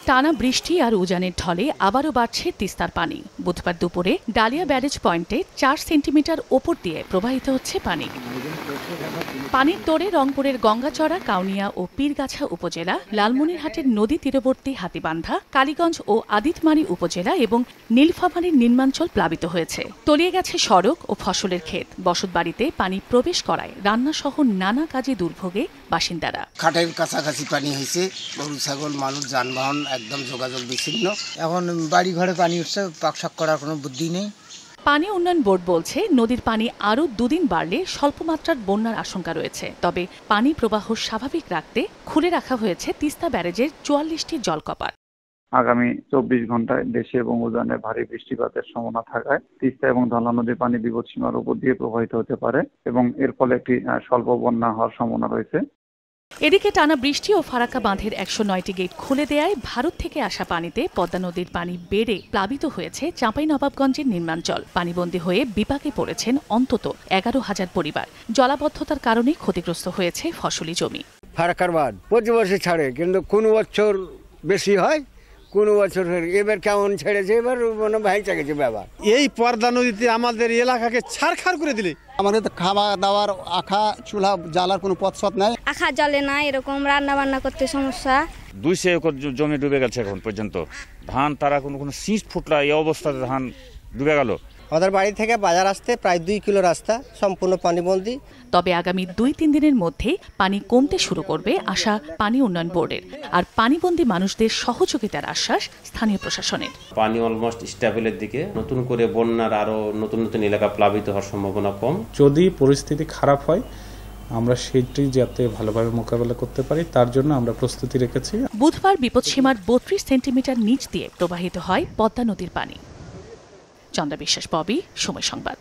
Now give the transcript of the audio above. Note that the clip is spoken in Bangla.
টানা বৃষ্টি আর উজানের ঢলে আবারও বাড়ছে তিস্তার পানি। বুধবার দুপুরে ডালিয়া ব্যারেজ পয়েন্টে 4 সেন্টিমিটার ওপর দিয়ে প্রবাহিত হচ্ছে পানি। পানির তোড়ে রংপুরের গঙ্গাচড়া, কাউনিয়া ও পীরগাছা উপজেলা, লালমনিরহাটের নদী তীরবর্তী হাতীবান্ধা, কালীগঞ্জ ও আদিতমারী উপজেলা এবং নীলফামারীর নিম্নাঞ্চল প্লাবিত হয়েছে। তলিয়ে গেছে সড়ক ও ফসলের ক্ষেত। বসতবাড়িতে পানি প্রবেশ করায় রান্নাসহ নানা কাজে দুর্ভোগে বাসিন্দারা। খাটের কাছাকাছি পানি হয়েছে, গরু ছাগল মানুষ যানবাহন একদম যোগাযোগ বিচ্ছিন্ন। এখন বাড়ি ঘরে পানি উঠছে, পাকশাক করার কোনো বুদ্ধি নেই। পানি উন্নয়ন বোর্ড বলছে, নদীর পানি আরও 2 দিন বাড়লে স্বল্পমাত্রার বন্যার আশঙ্কা রয়েছে। তবে পানি প্রবাহ স্বাভাবিক রাখতে খুলে রাখা হয়েছে তিস্তা ব্যারেজের 44টি জলকপাট। আগামী 24 ঘন্টায় দেশে এবং উজানে ভারী বৃষ্টিপাতের সম্ভাবনা থাকায় তিস্তা এবং ধলা নদীর পানি বিপদসীমার উপর দিয়ে প্রবাহিত হতে পারে এবং এর ফলে একটি স্বল্প বন্যা হওয়ার সম্ভাবনা রয়েছে। এদিকে টানা বৃষ্টি ও ফারাক্কা বাঁধের 109টি গেট খুলে দেয়ায় ভারত থেকে আসা পানিতে পদ্মা নদীর পানি বেড়ে প্লাবিত হয়েছে চাঁপাইনবাবগঞ্জের নিম্নাঞ্চল। পানিবন্দী হয়ে বিপাকে পড়েছেন অন্তত 11,000 পরিবার। জলাবদ্ধতার কারণে ক্ষতিগ্রস্ত হয়েছে ফসলি জমি। ফারাক্কার বাঁধ প্রতি বছর ছাড়ে, কিন্তু কোন বছর বেশি হয়, কোন বছর এবার কেমন ছেড়েছে, এবার মনে ভাই চাইছে ব্যাপার। এই পদ্মা নদীতে আমাদের এলাকাকে ছাড়খাড় করে দিলে আমাদের তো খাওয়া দাওয়ার আখা চুলা জ্বালার কোনো পথ নাই, আখা জ্বলে না, এরকম রান্না বান্না করতে সমস্যা। 200 একর জমি ডুবে গেছে এখন পর্যন্ত। ধান তারা কোনো শীষ ফুটলা, এই অবস্থাতে ধান ডুবে গেল। আমাদের বাড়ি থেকে বাজার আসতে প্রায় 2 কিলো রাস্তা সম্পূর্ণ পানিবন্দী। তবে আগামী 2-3 দিনের মধ্যে পানি কমতে শুরু করবে আশা পানি উন্নয়ন বোর্ডের। আর পানিবন্দী মানুষদের সহযোগিতার আশ্বাস স্থানীয় প্রশাসনের। পানি অলমোস্ট স্টেবলের দিকে, নতুন করে বন্যার আরো নতুন নতুন এলাকা প্লাবিত হওয়ার সম্ভাবনা কম। যদি পরিস্থিতি খারাপ হয়, আমরা সেটি যাতে ভালোভাবে মোকাবেলা করতে পারি তার জন্য আমরা প্রস্তুতি রেখেছি। বুধবার বিপদসীমার 32 সেন্টিমিটার নিচ দিয়ে প্রবাহিত হয় পদ্মা নদীর পানি। চন্দ্রা বিশ্বাস, ববি, সময় সংবাদ।